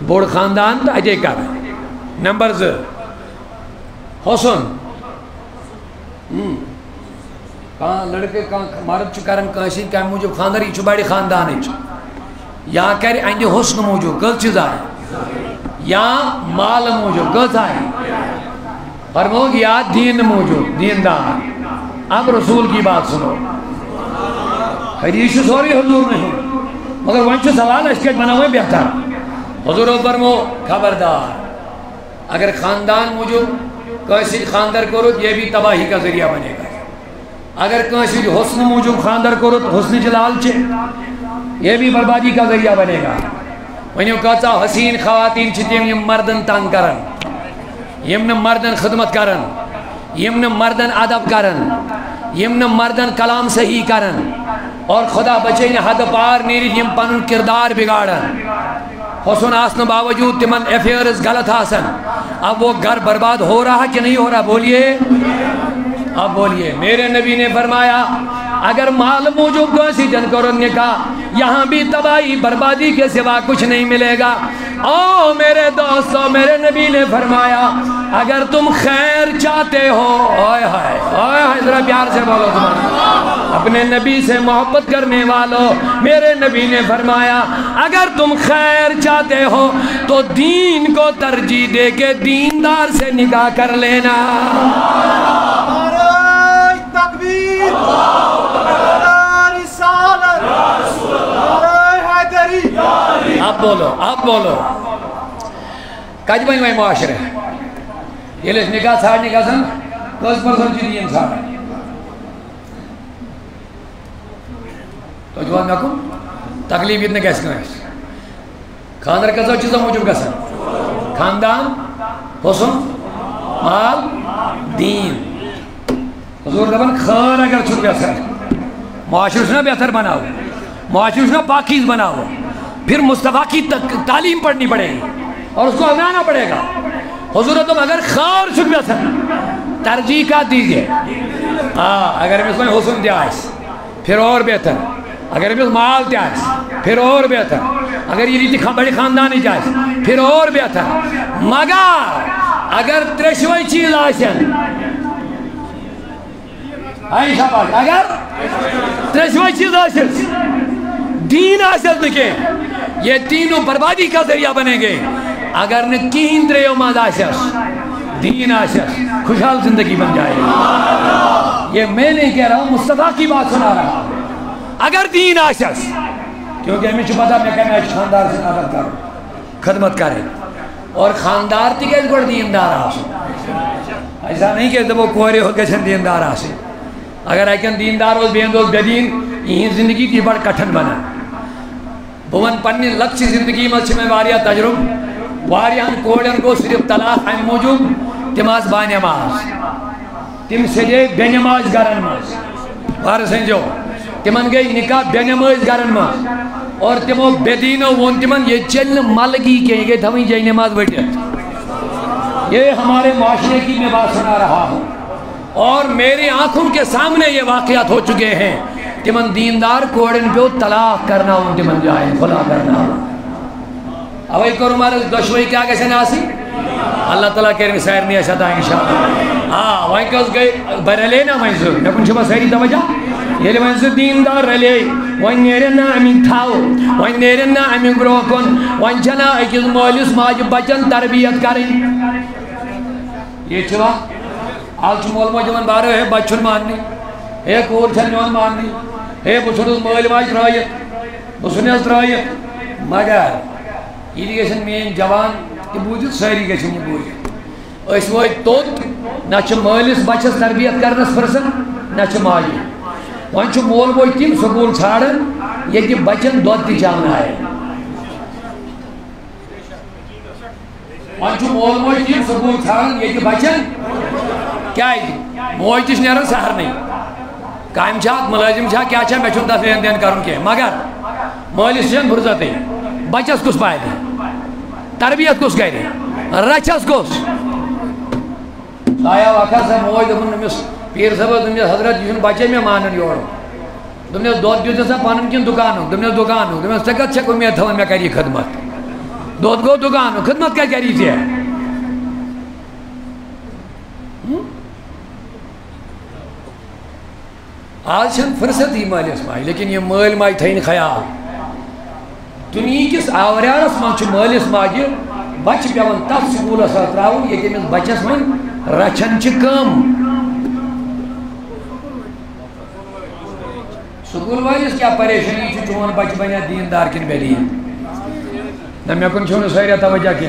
بوڑ خاندان تو اجے کر نمبر 2 حسن کان لڑکے کان مرد کران کانسی کم موجود خاندر یہ بڑی خاندان یا کر اہند حسن موجود کل چیز آئے یا مال موجود کل آئے فرموگ یا دین موجود دین دار اب رسول کی بات سنو حدیث سوری حضور نہیں مگر ونچ سوال اشکت بناوے بہتر حضور فرمو خبردار اگر خاندان موجود کسی خاندر کرو یہ بھی تباہی کا ذریعہ بنے گا اگر کسی حسن موجود خاندر کرو حسن جلال چھے یہ بھی بربادی کا ذریعہ بنے گا ونیو کہتا حسین خواتین چھتیم یم مردن تنگ کرن یم مردن خدمت کرن یم مردن ادب کرن یم مردن کلام صحیح کرن اور خدا بچے نے حد پار نیری یم پنن کردار بگاڑن حسن آسن باوجود تمن افیئرز غلط آسن اب وہ گھر برباد ہو رہا کہ نہیں ہو رہا بولیے اب بولیے میرے نبی نے فرمایا اگر مال موجود کسی جن کرو نکاح یہاں بھی تباہی بربادی کے سوا کچھ نہیں ملے گا او میرے دوستو میرے نبی نے فرمایا اگر تم خیر چاہتے ہو آئے ذرا پیار سے بولو تمہارا اپنے نبی سے محبت کرنے والوں میرے نبی نے فرمایا اگر تم خیر چاہتے ہو تو دین کو ترجیح دے کے دیندار سے نکاح کر لینا تکبیر آپ بولو کج بن وی معاشرے یہ لیس نکاح ژھانڈنہِ گژھان کٔژ پٔرسنٹ چھِ دین ژھانڈان تُہۍ چھِوا مےٚ کُن تکلیف ییٚتہِ نہٕ گژھِ کٲنٛسہِ خانٛدر کٔژو چیٖزو موٗجوٗب گژھان خاندان حسن مال دین حضور دپان خان اگر چھُ یژھان معاشرٕ چھُنا بہتر بناو معاشرٕ چھُنا پاکیز بناو پھر مصطفیٰ کی تعلیم پڑھنی پڑے گی اور اس کو اپنانا پڑے گا حضور تم اگر خار چھُ یژھان ترجیح کا دیجیے اگر امس وۄنۍ حسن تہِ آسہِ پھر اور بہتر اگر امس مال تہِ آسہِ پھر اور بہتر اگر یہ ریتی بڑی خاندانٕچ آسہِ پھر اور بہتر مگر اگر ترٛیشوَے چیٖز آسن اگر ترٛیشوَے چیٖز آسٮ۪س دین آسٮ۪س نہٕ کینٛہہ یہ تینوں بربادی کا ذریعہ بنیں گے اگر نہ کہیں تریو ماز آسٮ۪س دین آسٮ۪س خوشحال زندگی بن جائے گی یہ میں نہیں کہہ رہا ہوں مصطفیٰ کی بات سنا رہا ہوں اگر دین آسٮ۪س کیونکہ ہمیں چھُ پتہ مےٚ کمہِ آیہِ چھُ خاندار سٕنٛز مدد کرُن خدمت کریں اور خاندار تہِ گژھِ گۄڈٕ دیندار آسُن ایسا نہیں کہ دپو کورِ یوت گژھن دیندار آسٕنۍ اگر اکن دیندار اوس بیٚیَن اوس بے دین یہٕنٛز زندگی تہِ بڑٕ کٹھن بنان بہٕ وَنہٕ پننہِ لۄکچہِ زندگی منٛز چھِ مےٚ واریاہ تجربہٕ واریاہن کورٮ۪ن گوٚو صرف طلاق امہِ موٗجوٗب تِم آسہٕ بانٮ۪ماز تِم سیٚدے بے نٮ۪ماز گرن منٛز وارٕ سٔنزیو تِمن گٔے نکاح بے نٮ۪مٲزۍ گرن منٛز اور تِمو بے دیٖنو ووٚن تِمن ییٚتہِ چلہِ نہٕ ملگی کینٛہہ یہِ گٔے تھاوٕنۍ جے نٮ۪ماز ؤٹِتھ یہ ہمارے معاشرے کی میں بات سنا رہا ہوں اور میری آنکھوں کے سامنے یہ واقعات ہو چکے ہیں تمن دیندار کوڑن پہ طلاق کرنا ہوں تمن جائیں خلا کرنا ہوں اوئی کرو مارس دشوئی کیا کیسے ناسی اللہ تعالیٰ کے سیر نہیں ایسا تھا انشاءاللہ وہیں کس گئی برلے نا منظور نکن شبہ سیری توجہ یہ لئے منظور دیندار رلے وہیں نیرنا امین تھاو وہیں نیرنا امین گروکن وہیں چنا اکیز مولیس ماج بچن تربیت کریں یہ چھوا آج مول موجود بارے ہے بچن ماننی ایک اور چھنیون ماننی ہے بچھنوز مول ماج رائیت بچھنیز رائیت مگر یہ گیشن مین جوان کہ بوجھت ساری گیشن یہ بوجھت اس وقت توت نچ مولس بچس تربیت کرنس فرسن نچ ماجی وانچ مول بوئی تیم سکول چھاڑن یہ کہ بچن دود تی جامنا ہے وانچ مول بوئی تیم سکول چھاڑن یہ کہ بچن کیا ہے موج تیش نیرن سہر نہیں قائم چھات ملازم چھات کیا چھا میں چھوٹا فین دین کرن کے مگر مولیس چھن بھرزت ہے بچس کس پائے دے تربیت کس گئے دے رچس کس آیا واقعہ سے موج دکھن نمیس پیر صاحب دنیا حضرت یون بچے میں مانن یوڑو دنیا دود دیو جیسا پانن کین دکانو دنیا دکانو دنیا سکت چھک امید تھا میں کری خدمت دود گو دکانو خدمت کیا کری تھی ہے آج چھن فرصت ہی مالس ماج لیکن یہ مال ماج تھین خیال دنیا کس آوریارس من مالس ماجہ بچہ پیون تف سکولس تراؤن یہ تمس بچس من رچھن کم سکول والس کیا پریشانی چون بچہ بنیا دیندار کن بلین نہ مے کن چھو سارے توجہ کی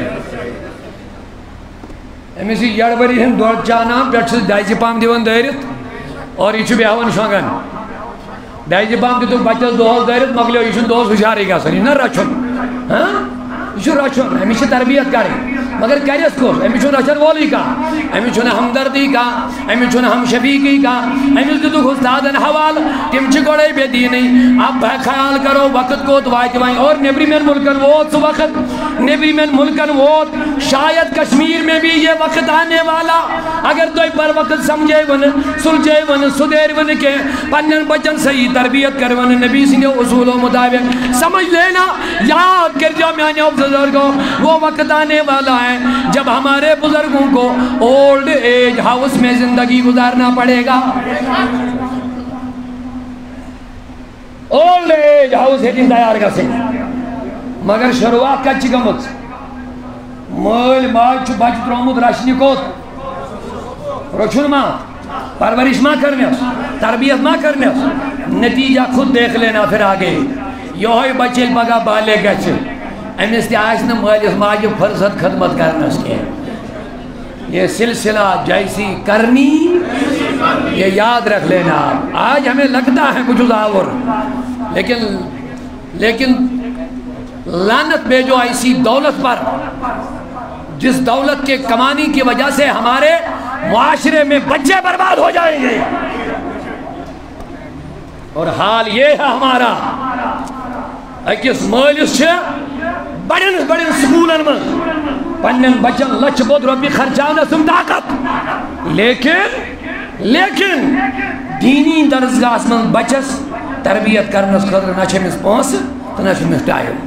امس یہ یڑ بری ہند دور چانان پہ دائزِ پام دِوان دٲرِتھ اور یہ بیہوان شونگان دائزِ پام دِتُکھ بچس دۄہس دٲرِتھ مۄکلیو یہ دۄہس ہُشارٕے گژھان یہ نہ رچھُن یہ رچھُن امس تربیت کریں مگر کرس کس امس رچھن وولٕے کانٛہہ امس ہمدردی کانٛہہ امس ہم شفیقی کانٛہہ امس دِتُکھ استادن حوالہ تم گۄڈے بے دیٖنٕے اب خیال کرو وقت کوت واتہِ وۄنۍ اور نیبرِمٮ۪ن ملکن ووت سُہ وقت نیبرِمٮ۪ن ملکن ووت شاید کشمیر میں بھی یہ وقت آنے والا اگر تُہۍ بر وقت سمجھے سلجھے سدھیر کہ پنن بچن صحیح تربیت کرون نبی سندھو اصولوں مطابق سمجھ لینا یاد کر جو میانیو بزرگوں وہ وقت آنے والا ہے جب ہمارے بزرگوں کو اولڈ ایج ہاؤس میں زندگی گزارنا پڑے گا اولڈ ایج ہاؤس ہے تیار گژھن مگر شروعات کچ گمت مل ماج بچہ ترومت رچھنہ کوت رچھن ما پرورش ما کرنس تربیت ما کرنس نتیجہ خود دیکھ لینا پھر آگے یہ بچے پگہ بالے گھس امس تہ مالس ماجہ فرصت خدمت کرنس کی یہ سلسلہ جیسی کرنی یہ یاد رکھ لینا آج ہمیں لگتا ہے کچھ آور لیکن لعنت بھیجو ایسی دولت پر جس دولت کے کمانے کی وجہ سے ہمارے معاشرے میں بچے برباد ہو جائیں گے اور حال یہ ہے ہمارا اکس مالس بڑن سکولن من پنن بچن لچھ بود روپی خرچانا سم طاقت لیکن دینی درسگاہ من بچس تربیت کرنس خاطر نہ چھمس پونس تو نہ چھمس ٹائم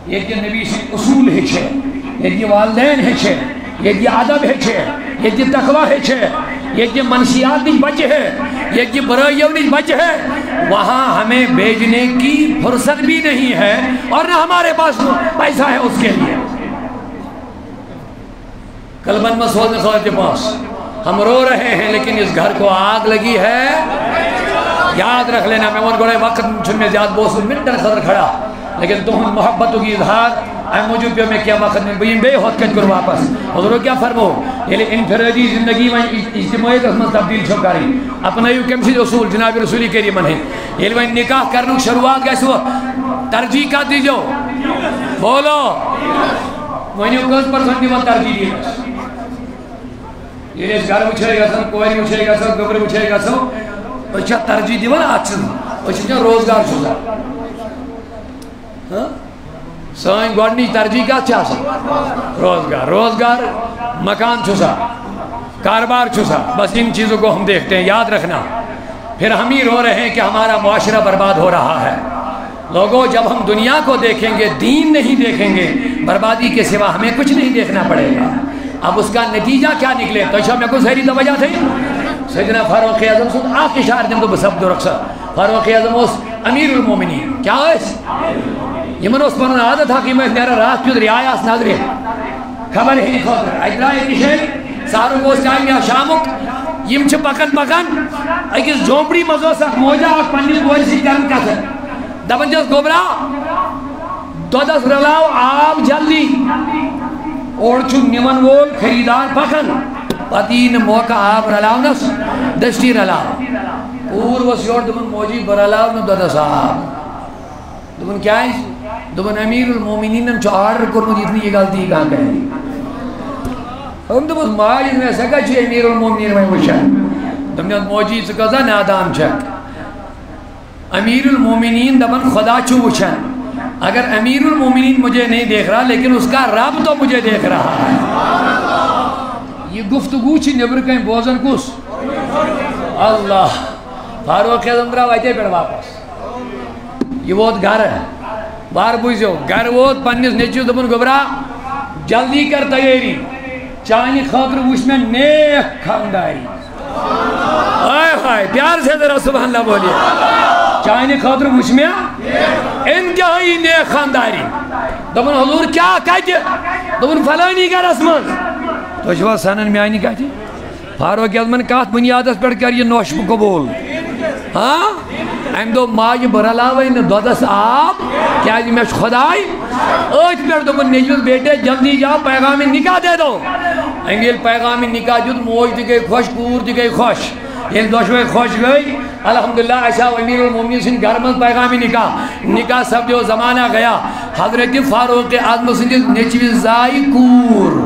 یہ نبی سے اصول ہے یہ والدین ہے یہ ادب ہے یہ تقوی ہے یہ منشیات نش بچ ہے یہ برائیوں نش بچ ہے وہاں ہمیں بھیجنے کی فرصت بھی نہیں ہے اور نہ ہمارے پاس پیسہ ہے اس کے لیے قلبن مسعود خواہ کے پاس ہم رو رہے ہیں لیکن اس گھر کو آگ لگی ہے یاد رکھ لینا میں ان گوڑے وقت چھن میں زیادہ بوس منٹر خطر کھڑا لیکن تم محبتوں کی اظہار ایم موجود پیو میں کیا وقت میں بیم بے ہوت کج کر واپس حضورو کیا فرمو یہ انفرادی زندگی میں اجتماعی قسمت تبدیل چھوکاری اپنا یو کم سی اصول جناب رسولی کریم ہے یہ نکاح کرنے شروعات کیسے ہوا ترجیح کا دیجو بولو وہنیو کس پرسنٹ دیوان ترجیح دیئے یہ گھر وچھے گا سن کوئی وچھے گا سن گبر وچھے گا سن اچھا ترجیح دیوان آچھن اچھا روزگار چھوزا سائن گوڑنی ترجیح کا چاہ سا روزگار مکان چھوزا کاروبار چھوزا بس ان چیزوں کو ہم دیکھتے ہیں یاد رکھنا پھر ہم ہی رو رہے ہیں کہ ہمارا معاشرہ برباد ہو رہا ہے لوگوں جب ہم دنیا کو دیکھیں گے دین نہیں دیکھیں گے بربادی کے سوا ہمیں کچھ نہیں دیکھنا پڑے گا اب اس کا نتیجہ کیا نکلے تو شاہ میں کو ظاہری توجہ تھی سیدنا فاروق اعظم سن آپ اشار دیں تو بسب دو رکھسا فاروق اعظم اس امیر المومنین کیا اس یہ من اس پرن عادت تھا کہ میں نیرہ رات کی رعایا اس ناظری خبر ہی خاطر اجرائے کشن ساروں کو اس ٹائم یا شامک یم چھ پکن اکس جھوپڑی مزو سک موجہ اور پنیس بوئیسی کرن کا سر دبن جس گوبرا دودس رلاو آب جلدی اور چون نیمن وول خریدار پکن پتین موقع آب رلاو نس دشتی رلاو پور وسیور دمن موجی برلاو نو دودس آب دمن کیا ہے دمن امیر المومنین ہم چو آرڈر کرنو جتنی یہ غلطی کہاں کہیں ہم دمن ماجد میں سکا چھے امیر المومنین میں وشن دمن موجی سکا نادام چک امیر المومنین دمن خدا چھو وشن اگر امیر المومنین مجھے نہیں دیکھ رہا لیکن اس کا رب تو مجھے دیکھ رہا ہے یہ گفتگو چھ نبر کہیں بوزن کس اللہ فاروق اعظم درہ وائتے پر واپس یہ ووت گھر ہے بار بوزیو گھر ووت پنیس نیچو دمن گبرا جلدی کر تیاری چانی خاطر وش میں نیک خانداری ہائے پیار سے ذرا سبحان اللہ بولیے چاہنے خاطر وچھ میں انتہائی نیک خانداری دبن حضور کیا کہتے دبن فلانی کا رسمن تو شوا سنن میں آئینی کہتے فاروق اعظمن کہت بنیادس پر کر یہ نوش قبول ہاں ایم دو ماج برلاوئی نے دودس آب کیا جی میں خدای اوچ پر دبن نیجوز بیٹے جلدی جاؤ پیغام نکاح دے دو انگیل پیغام نکاح جد موج دی گئی خوش کور دی گئی خوش یہ دوشوے خوش گئی الحمدللہ عائشہ و امیر المومنین سن گھر میں پیغام نکاح سب جو زمانہ گیا حضرت فاروق اعظم سن نیچوی زائی کور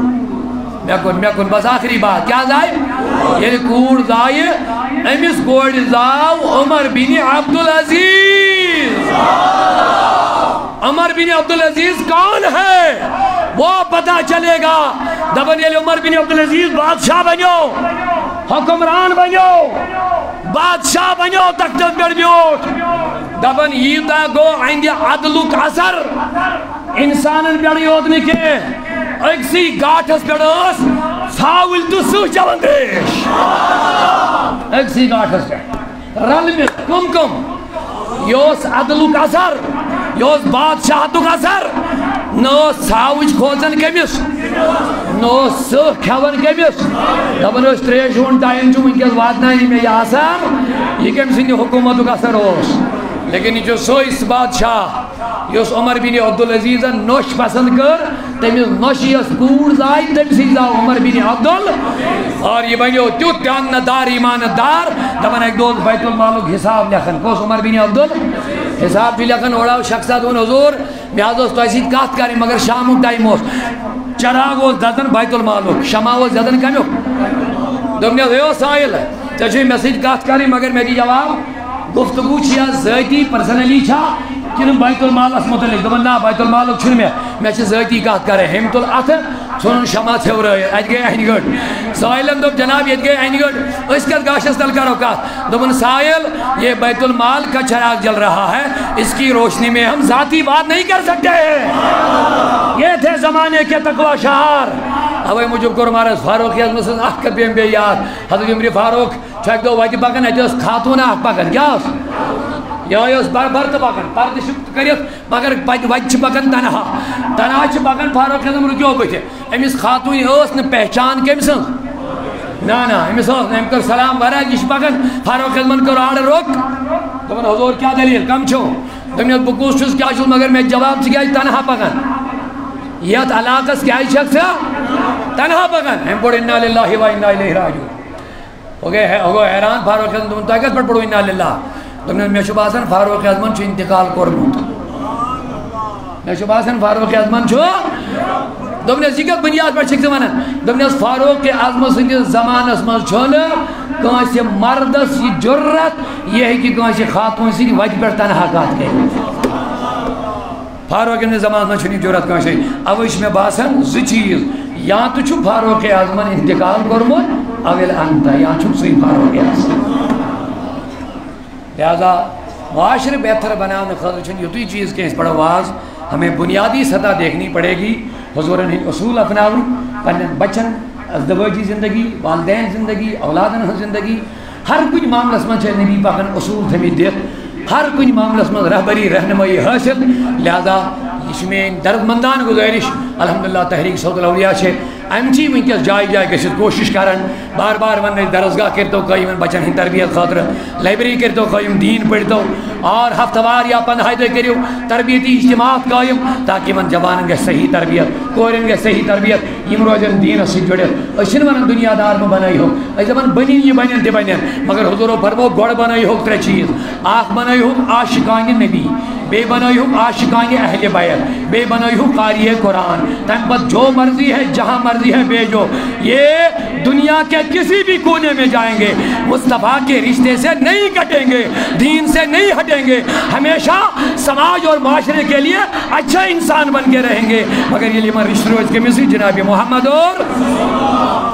میں کن بس آخری بات کیا زائی یہ کور زائی امیس گوڑ زاو عمر بن عبدالعزیز عمر بن عبدالعزیز کون ہے وہ پتہ چلے گا دبن یہ عمر بن عبدالعزیز بادشاہ بنیو حکمران بنیو بادشاہ بنیو تختس پر بیوٹ دبن یہ گو آئندی عدلک اثر انسانن پر یود نکے اکسی گاٹھس پر اس ساول تو سو چوندیش اکسی گاٹھس پر رل میں کم یوس عدلک اثر یوس بادشاہتک اثر نو ساوچ کھوزن کمیس نو سہ کھون کمیس دبن اس تریشون ٹائم چو منکس واتنائی میں یہ اثر یہ کم سنی حکومتک اثر ہوس لیکن یہ جو سو اس بادشاہ یوس عمر بن عبدالعزیز نوش پسند کر تمیز نوشی اس کور زائی تم سیزا عمر بن عبدال اور یہ بنیو تیوت جان دار ایمان دار دبن ایک دوست بیت المالک حساب لکھن کوس عمر بن عبدال حساب بھی لکھن اوڑاو شخصات دون حضور میاد اس تو ایسی کات کاری مگر شامو ٹائم ہوس چراغ ہوس دادن بیت المالک شما ہوس دادن کمیو دمنی دیو سائل چچوی مسیج کات کاری مگر میری جواب گفتگو چھیا ذاتی پرسنلی چھا کنم بیت المال اس متعلق دبن نا بیت المالک چھن میں ذاتی کات کرے ہمت الاتھ سنن شما چھو رہے ایج گئے اینی گڑ سائلن دب جناب ایج گئے اینی گڑ اس کا گاشس تل کرو کات دبن سائل یہ بیت المال کا چراغ جل رہا ہے اس کی روشنی میں ہم ذاتی بات نہیں کر سکتے ہیں یہ تھے زمانے کے تقوی شعار اوے مجھے کو ہمارا فاروق اعظم سے اخ کبیم بے یاد حضرت عمر فاروق چھک دو واجب پکن ہے جس خاتون اخ پکن کیا اس یا اس برت پکن پرد شفت کریت مگر وجہ پکن تنہا چھ پکن فاروق اعظم رکیو بچے امس خاتون اس نے پہچان کم سن نا امس اس کر سلام ورا یہ پکن فاروق اعظم کو آڑ روک دپن حضور کیا دلیل کم چھو دپن بکوس چھس کیا چھس مگر میں جواب چھ کیا تنہا پکن یہ علاقس کیا شخص تنہا پکن ہم پڑھ انا للہ و انا الیہ راجعون ہو گئے حیران فاروق اعظم تم طاقت پر پڑھو انا للہ تم نے میں شباسن فاروق اعظم چھو انتقال کرمت میں شباسن فاروق اعظم چھو تم نے ذکر بنیاد پر شکل ونن تم نے فاروق اعظم سندس زمان اسمال چھول کانسی مردس یہ جرت یہ ہے کہ کانسی خاتون سی وجہ پر تنہا کات گئی فاروق اعظم زمان میں چھنی جرت کانسی اوش میں باسن زی چیز یا تو چھو فاروق اعظم انتقال کرمت اول انتا یا چھو سی فاروق اعظم لہذا معاشر بہتر بنانے خاطر چھن یتوی چیز کے اس پر آواز ہمیں بنیادی سطح دیکھنی پڑے گی حضورن اصول اپناؤں پنن بچن ازدواجی زندگی والدین زندگی اولادن زندگی ہر کچھ معاملہ میں چھے نبی پاکن اصول تھمی دیکھ ہر کچھ معاملہ میں رہبری رہنمائی حاصل لہذا اس میں درد مندان گزارش الحمدللہ تحریک صوت الاولیاء چھے امچی ونکس جائے جائے گشت کوشش کرن بار بار ون درسگاہ کرتو قائم بچن ہن تربیت خاطر لائبریری کرتو قائم دین پڑھتو اور ہفتہ وار یا پندہ کریو تربیتی اجتماعات قائم تاکہ من جوانن گے صحیح تربیت کورن گے صحیح تربیت یم روزن دین سے جڑت اشن ون دنیا دار میں بنائی ہو ایزمن بنی یہ بنن تے بنن مگر حضور فرمو گڑ بنائی ہو ترے چیز آخ بنائی ہو عاشقان نبی بے بنائی ہو عاشقان اہل بیت بے بنائی ہو قاری قرآن تم پر جو مرضی ہے جہاں مرضی ہے بھیجو یہ دنیا کے کسی بھی کونے میں جائیں گے مصطفیٰ کے رشتے سے نہیں کٹیں گے دین سے نہیں ہٹیں گے ہمیشہ سماج اور معاشرے کے لیے اچھا انسان بن کے رہیں گے مگر یہ لیمن رشت روز کے مصری جناب محمد اور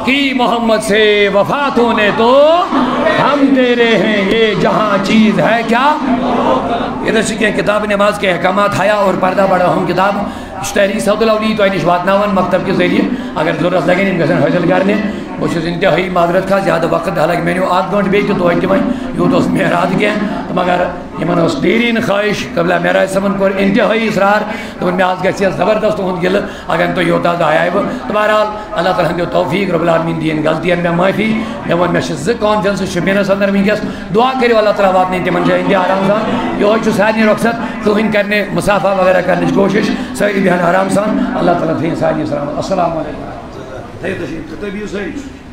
کی محمد سے وفات ہونے تو ہم تیرے ہیں یہ جہاں چیز ہے کیا ادھر سکیں کتاب نماز کے احکامات حیا اور پردہ بڑا ہم کتاب تحریک صوت الاولیاء تو اینش واتناون مکتب کے ذریعے اگر ضرورت لگے ان کا حاصل کرنے بہت انتہائی معذرت کا زیادہ وقت حالانکہ میں نے 8 گھنٹے بیٚیہِ تہِ توتہِ دِوان یوٗت معراج کینٛہہ تہٕ مگر یِمن ٲس دیریٖن خواہش قبلہ معراج صٲبن کوٚر انتہائی اصرار دوٚپُن مےٚ حظ گژھِ زبردست تُہُنٛد گِلہٕ اگر نہٕ تُہۍ یوٚت حظ آیاے بہٕ تہٕ بہرحال اللہ تعالیٰ ہن دیو توفیق رب العالمیٖن دِیِن غلطین مےٚ معٲفی مےٚ ووٚن مےٚ چھِ 2 کانفرنسہٕ شُپینس اندر وٕنکٮ۪س دعا کٔرِو اللہ تعالیٰ واتنٲیِن تِمن جایَن تہِ آرام سان یِہوٚے چھُ سارنٕے رۄخصت کٕہٕنۍ کَرِ نہٕ مُسافہ وغیرہ کرنٕچ کوٗشش سٲری بیٚہن آرام سان اللہ تعالیٰ تھٲیِن سارنٕے سلامت السلام علیکم تھٲیِو تشریٖف تُہۍ بِہِو سٲری